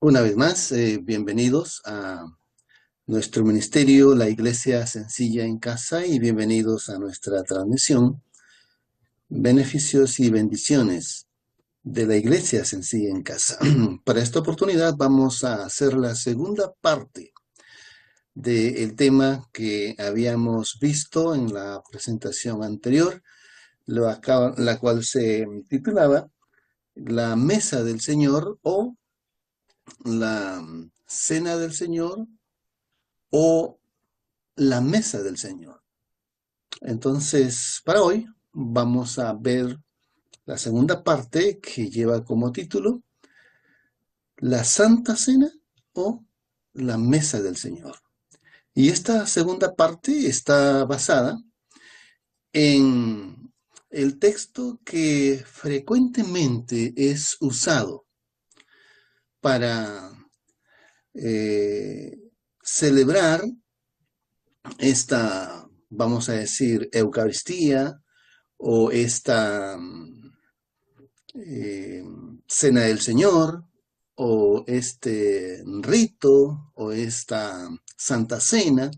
Una vez más, bienvenidos a nuestro ministerio, la Iglesia Sencilla en Casa, y bienvenidos a nuestra transmisión, Beneficios y Bendiciones de la Iglesia Sencilla en Casa. Para esta oportunidad vamos a hacer la segunda parte del tema que habíamos visto en la presentación anterior, la cual se titulaba La Mesa del Señor o la Cena del Señor o la Mesa del Señor. Entonces, para hoy vamos a ver la segunda parte que lleva como título La Santa Cena o la Mesa del Señor. Y esta segunda parte está basada en el texto que frecuentemente es usado para celebrar esta, vamos a decir, Eucaristía o esta Cena del Señor o este rito o esta Santa Cena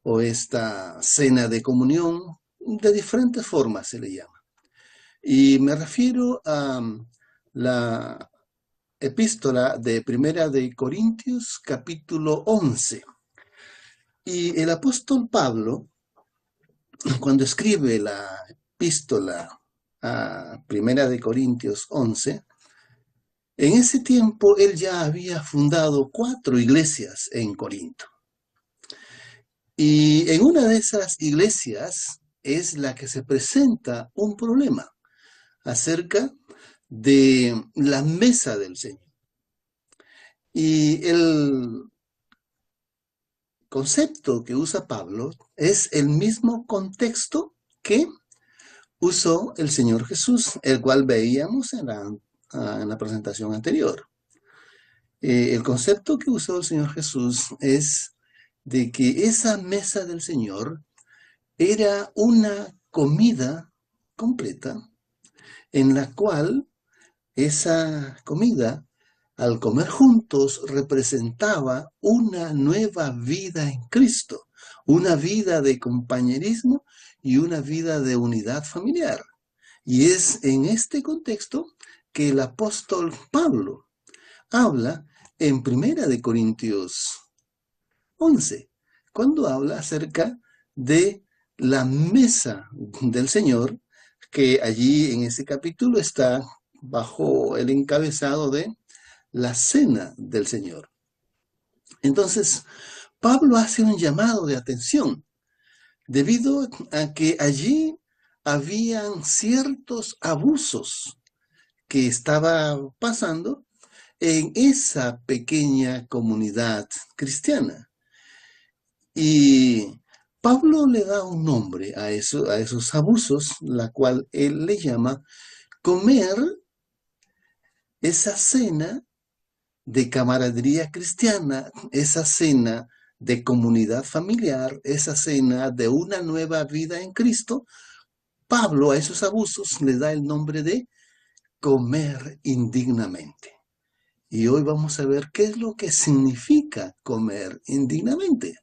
o esta cena de comunión, de diferentes formas se le llama. Y me refiero a la epístola de Primera de Corintios, capítulo 11. Y el apóstol Pablo, cuando escribe la epístola a Primera de Corintios 11, en ese tiempo él ya había fundado 4 iglesias en Corinto. Y en una de esas iglesias es la que se presenta un problema acerca de la mesa del Señor. Y el concepto que usa Pablo es el mismo contexto que usó el Señor Jesús, el cual veíamos en la presentación anterior. El concepto que usó el Señor Jesús es de que esa mesa del Señor era una comida completa en la cual esa comida, al comer juntos, representaba una nueva vida en Cristo, una vida de compañerismo y una vida de unidad familiar. Y es en este contexto que el apóstol Pablo habla en Primera de Corintios 11, cuando habla acerca de la mesa del Señor, que allí en ese capítulo está bajo el encabezado de la cena del Señor. Entonces, Pablo hace un llamado de atención debido a que allí habían ciertos abusos que estaba pasando en esa pequeña comunidad cristiana. Y Pablo le da un nombre a esos abusos, la cual él le llama comer esa cena de camaradería cristiana, esa cena de comunidad familiar, esa cena de una nueva vida en Cristo. Pablo a esos abusos le da el nombre de comer indignamente. Y hoy vamos a ver qué es lo que significa comer indignamente.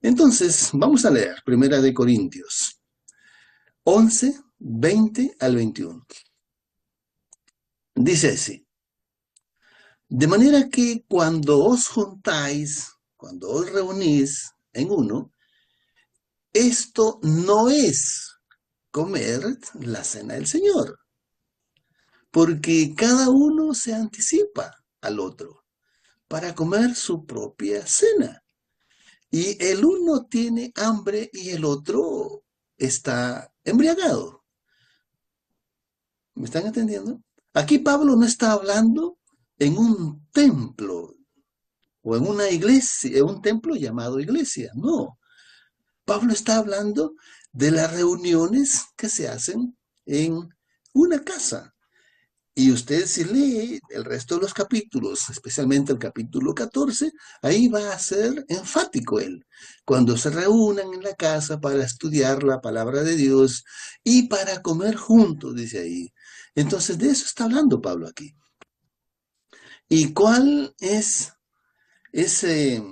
Entonces, vamos a leer Primera de Corintios 11, 20 al 21. Dice así: de manera que cuando os juntáis, cuando os reunís en uno, esto no es comer la cena del Señor, porque cada uno se anticipa al otro para comer su propia cena. Y el uno tiene hambre y el otro está embriagado. ¿Me están entendiendo? Aquí Pablo no está hablando en un templo o en una iglesia, en un templo llamado iglesia. No. Pablo está hablando de las reuniones que se hacen en una casa. Y usted si lee el resto de los capítulos, especialmente el capítulo 14, ahí va a ser enfático él. Cuando se reúnan en la casa para estudiar la palabra de Dios y para comer juntos, dice ahí. Entonces de eso está hablando Pablo aquí. ¿Y cuál es ese,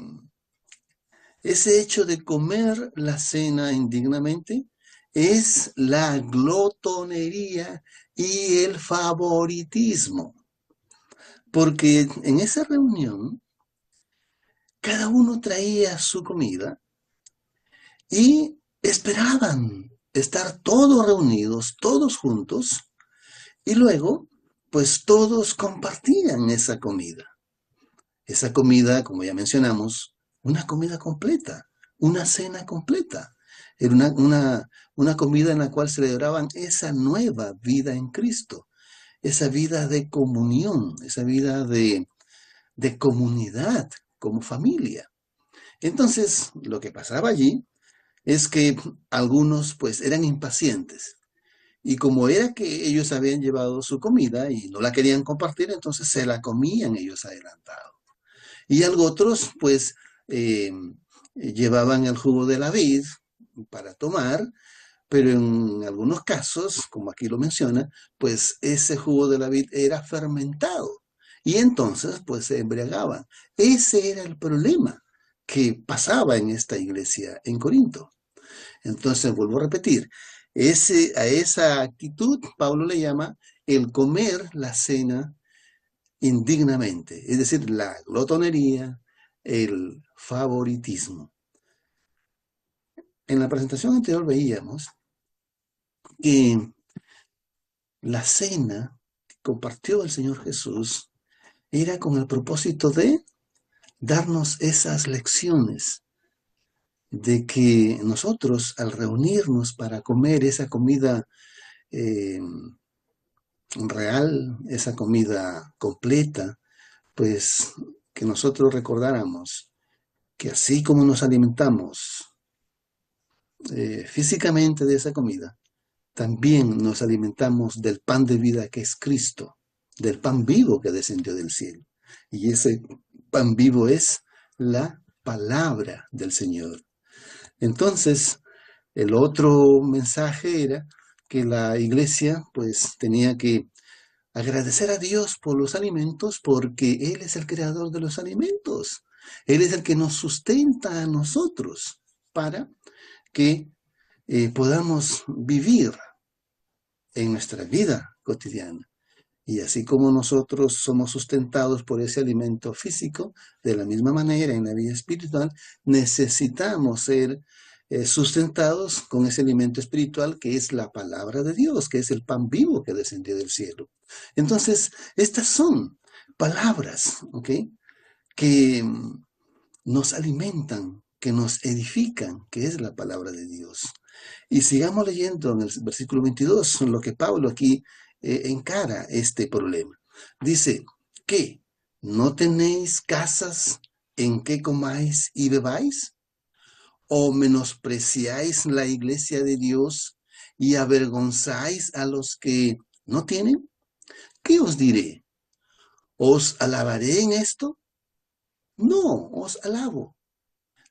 ese hecho de comer la cena indignamente? Es la glotonería y el favoritismo. Porque en esa reunión, cada uno traía su comida y esperaban estar todos reunidos, todos juntos, y luego, pues todos compartían esa comida. Esa comida, como ya mencionamos, una comida completa, una cena completa. Era una comida en la cual celebraban esa nueva vida en Cristo, esa vida de comunión, esa vida de comunidad como familia. Entonces, lo que pasaba allí es que algunos pues eran impacientes y como era que ellos habían llevado su comida y no la querían compartir, entonces se la comían ellos adelantado. Y algo otros pues eh, llevaban el jugo de la vid para tomar, pero en algunos casos, como aquí lo menciona, pues ese jugo de la vid era fermentado y entonces pues se embriagaban. Ese era el problema que pasaba en esta iglesia en Corinto. Entonces, vuelvo a repetir, a esa actitud Pablo le llama el comer la cena indignamente, es decir, la glotonería, el favoritismo. En la presentación anterior veíamos que la cena que compartió el Señor Jesús era con el propósito de darnos esas lecciones de que nosotros al reunirnos para comer esa comida eh, real, esa comida completa, pues que nosotros recordáramos que así como nos alimentamos físicamente de esa comida, también nos alimentamos del pan de vida que es Cristo, del pan vivo que descendió del cielo. Y ese pan vivo es la palabra del Señor. Entonces, el otro mensaje era que la iglesia pues tenía que agradecer a Dios por los alimentos porque Él es el creador de los alimentos. Él es el que nos sustenta a nosotros para que podamos vivir en nuestra vida cotidiana. Y así como nosotros somos sustentados por ese alimento físico, de la misma manera en la vida espiritual necesitamos ser sustentados con ese alimento espiritual que es la palabra de Dios, que es el pan vivo que descendió del cielo. Entonces, estas son palabras, ¿ok? Que nos alimentan, que nos edifican, que es la palabra de Dios. Y sigamos leyendo en el versículo 22, lo que Pablo aquí encara este problema. Dice, ¿qué? ¿No tenéis casas en que comáis y bebáis? ¿O menospreciáis la iglesia de Dios y avergonzáis a los que no tienen? ¿Qué os diré? ¿Os alabaré en esto? No, os alabo.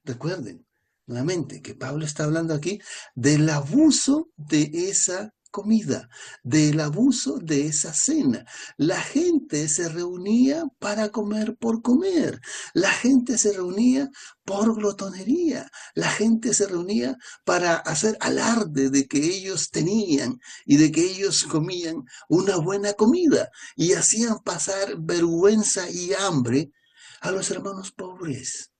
Recuerden nuevamente que Pablo está hablando aquí del abuso de esa comida, del abuso de esa cena. La gente se reunía para comer por comer. La gente se reunía por glotonería. La gente se reunía para hacer alarde de que ellos tenían y de que ellos comían una buena comida y hacían pasar vergüenza y hambre a los hermanos pobres,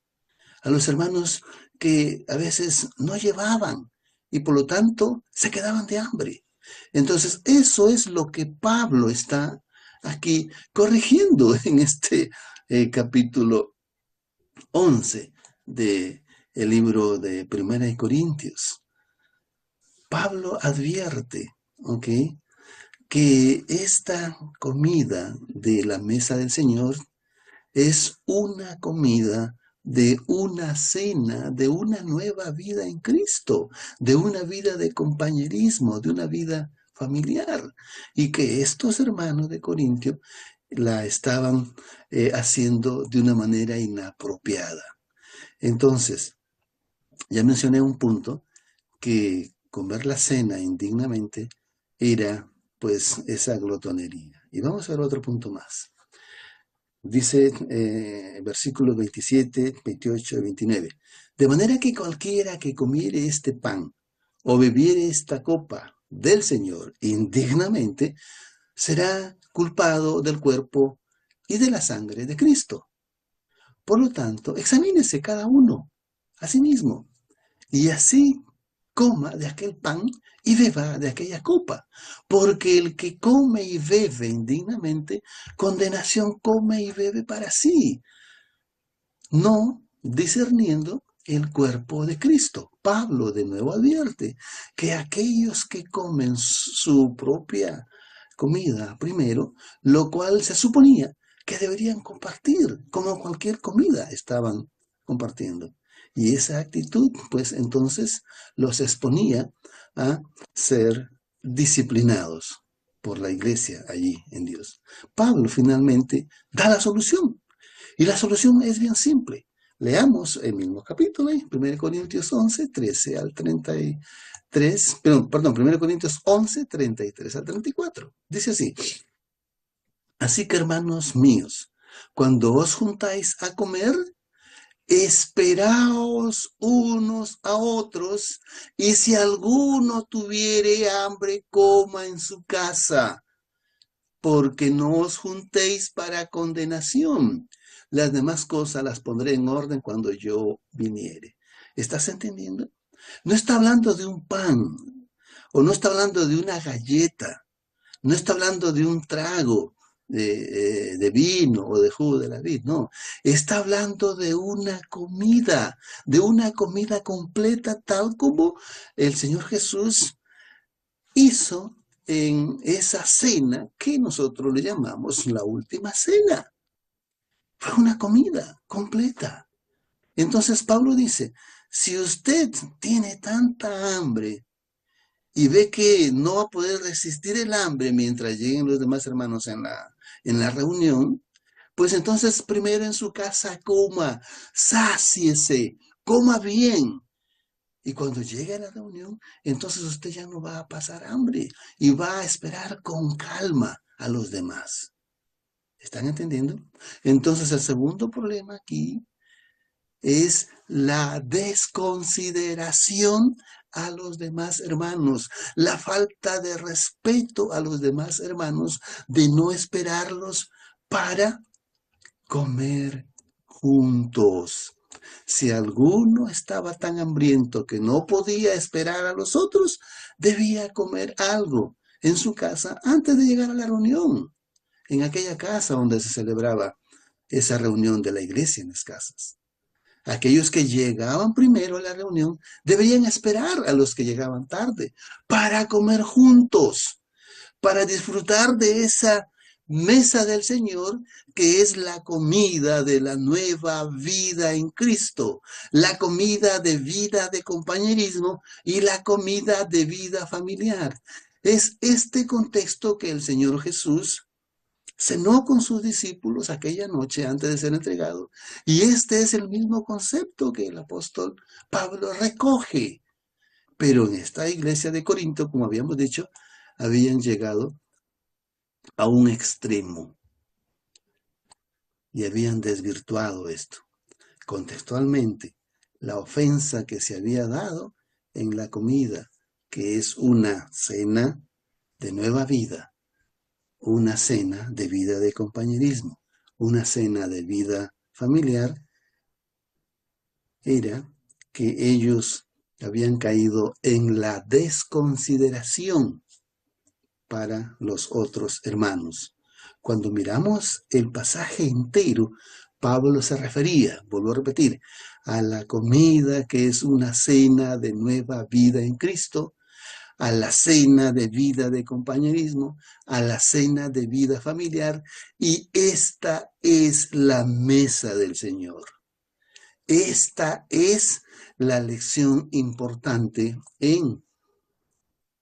a los hermanos que a veces no llevaban y por lo tanto se quedaban de hambre. Entonces, eso es lo que Pablo está aquí corrigiendo en este capítulo 11 del libro de Primera de Corintios. Pablo advierte, ¿ok?, que esta comida de la mesa del Señor es una comida de una cena, de una nueva vida en Cristo, de una vida de compañerismo, de una vida familiar. Y que estos hermanos de Corintio la estaban haciendo de una manera inapropiada. Entonces, ya mencioné un punto, que comer la cena indignamente era pues esa glotonería. Y vamos a ver otro punto más. Dice versículos 27, 28 y 29. De manera que cualquiera que comiere este pan o bebiere esta copa del Señor indignamente, será culpado del cuerpo y de la sangre de Cristo. Por lo tanto, examínese cada uno a sí mismo, y así coma de aquel pan y beba de aquella copa. Porque el que come y bebe indignamente, condenación come y bebe para sí, no discerniendo el cuerpo de Cristo. Pablo de nuevo advierte que aquellos que comen su propia comida primero, lo cual se suponía que deberían compartir, como cualquier comida estaban compartiendo. Y esa actitud, pues entonces los exponía a ser disciplinados por la iglesia allí en Dios. Pablo finalmente da la solución. Y la solución es bien simple. Leamos el mismo capítulo, 1 Corintios 11, 13 al 33, perdón, 1 Corintios 11, 33 al 34. Dice así: así que, hermanos míos, cuando os juntáis a comer, esperaos unos a otros, y si alguno tuviere hambre, coma en su casa, porque no os juntéis para condenación. Las demás cosas las pondré en orden cuando yo viniere. ¿Estás entendiendo? No está hablando de un pan, o no está hablando de una galleta, no está hablando de un trago de vino o de jugo de la vid, no. Está hablando de una comida completa, tal como el Señor Jesús hizo en esa cena que nosotros le llamamos la última cena. Fue una comida completa. Entonces Pablo dice, si usted tiene tanta hambre y ve que no va a poder resistir el hambre mientras lleguen los demás hermanos en la reunión, pues entonces primero en su casa coma, sáciese, coma bien. Y cuando llegue a la reunión, entonces usted ya no va a pasar hambre y va a esperar con calma a los demás. ¿Están entendiendo? Entonces el segundo problema aquí es la desconsideración a los demás hermanos, la falta de respeto a los demás hermanos, de no esperarlos para comer juntos. Si alguno estaba tan hambriento que no podía esperar a los otros, debía comer algo en su casa antes de llegar a la reunión, en aquella casa donde se celebraba esa reunión de la iglesia en las casas. Aquellos que llegaban primero a la reunión deberían esperar a los que llegaban tarde para comer juntos, para disfrutar de esa mesa del Señor, que es la comida de la nueva vida en Cristo, la comida de vida de compañerismo y la comida de vida familiar. Es este contexto que el Señor Jesús cenó con sus discípulos aquella noche antes de ser entregado, y este es el mismo concepto que el apóstol Pablo recoge. Pero en esta iglesia de Corinto, como habíamos dicho, habían llegado a un extremo y habían desvirtuado esto. Contextualmente, la ofensa que se había dado en la comida, que es una cena de nueva vida, una cena de vida de compañerismo, una cena de vida familiar, era que ellos habían caído en la desconsideración para los otros hermanos. Cuando miramos el pasaje entero, Pablo se refería, vuelvo a repetir, a la comida que es una cena de nueva vida en Cristo, a la cena de vida de compañerismo, a la cena de vida familiar, y esta es la mesa del Señor. Esta es la lección importante en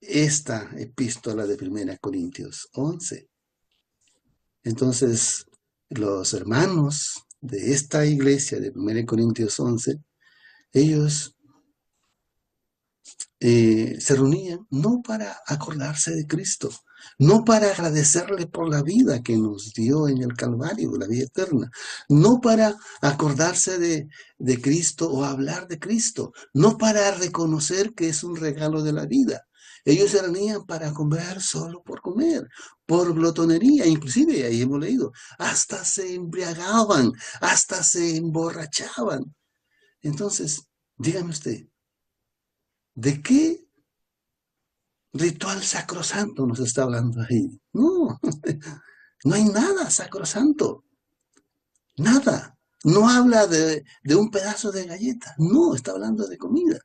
esta epístola de 1 Corintios 11. Entonces, los hermanos de esta iglesia de 1 Corintios 11, ellos se reunían no para acordarse de Cristo, no para agradecerle por la vida que nos dio en el Calvario, la vida eterna, no para acordarse de Cristo o hablar de Cristo, no para reconocer que es un regalo de la vida. Ellos se reunían para comer solo por comer, por glotonería, inclusive, ahí hemos leído, hasta se embriagaban, hasta se emborrachaban. Entonces, dígame usted, ¿de qué ritual sacrosanto nos está hablando ahí? No, no hay nada sacrosanto, nada. No habla de un pedazo de galleta, no, está hablando de comida.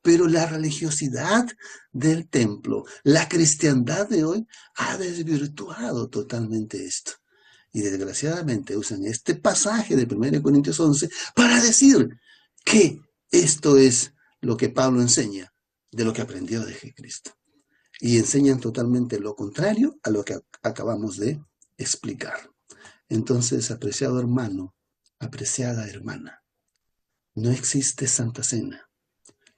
Pero la religiosidad del templo, la cristiandad de hoy, ha desvirtuado totalmente esto. Y desgraciadamente usan este pasaje de 1 Corintios 11 para decir que esto es lo que Pablo enseña de lo que aprendió de Jesucristo. Y enseñan totalmente lo contrario a lo que acabamos de explicar. Entonces, apreciado hermano, apreciada hermana, no existe Santa Cena,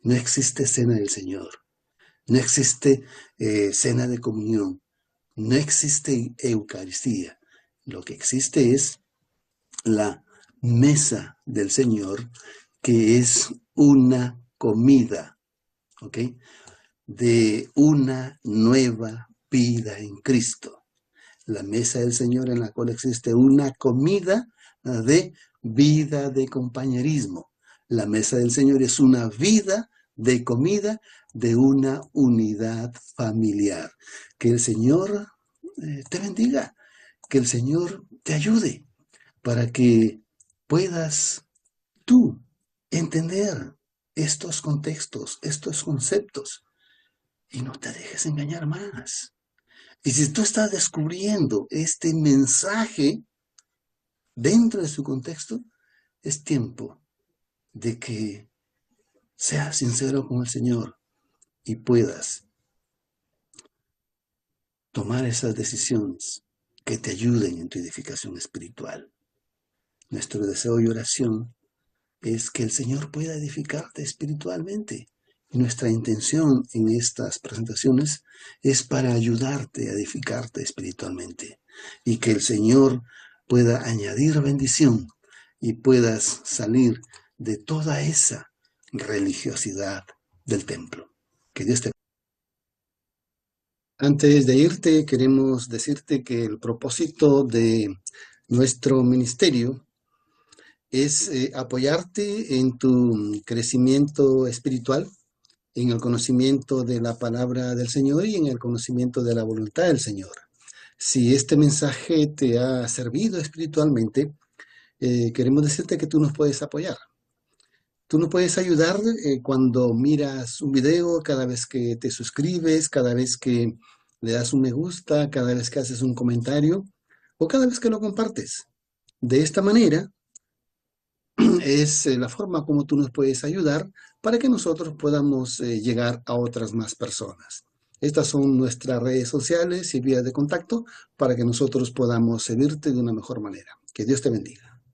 no existe Cena del Señor, no existe cena de comunión, no existe Eucaristía. Lo que existe es la mesa del Señor, que es una comida, ¿ok? De una nueva vida en Cristo. La mesa del Señor en la cual existe una comida de vida de compañerismo. La mesa del Señor es una vida de comida de una unidad familiar. Que el Señor te bendiga, que el Señor te ayude para que puedas tú entender estos contextos, estos conceptos, y no te dejes engañar más. Y si tú estás descubriendo este mensaje dentro de su contexto, es tiempo de que seas sincero con el Señor y puedas tomar esas decisiones que te ayuden en tu edificación espiritual. Nuestro deseo y oración es que el Señor pueda edificarte espiritualmente. Y nuestra intención en estas presentaciones es para ayudarte a edificarte espiritualmente y que el Señor pueda añadir bendición y puedas salir de toda esa religiosidad del templo. Que Dios te bendiga. Antes de irte, queremos decirte que el propósito de nuestro ministerio es apoyarte en tu crecimiento espiritual, en el conocimiento de la palabra del Señor y en el conocimiento de la voluntad del Señor. Si este mensaje te ha servido espiritualmente, queremos decirte que tú nos puedes apoyar. Tú nos puedes ayudar cuando miras un video, cada vez que te suscribes, cada vez que le das un me gusta, cada vez que haces un comentario o cada vez que lo compartes. De esta manera, es la forma como tú nos puedes ayudar para que nosotros podamos llegar a otras más personas. Estas son nuestras redes sociales y vías de contacto para que nosotros podamos servirte de una mejor manera. Que Dios te bendiga.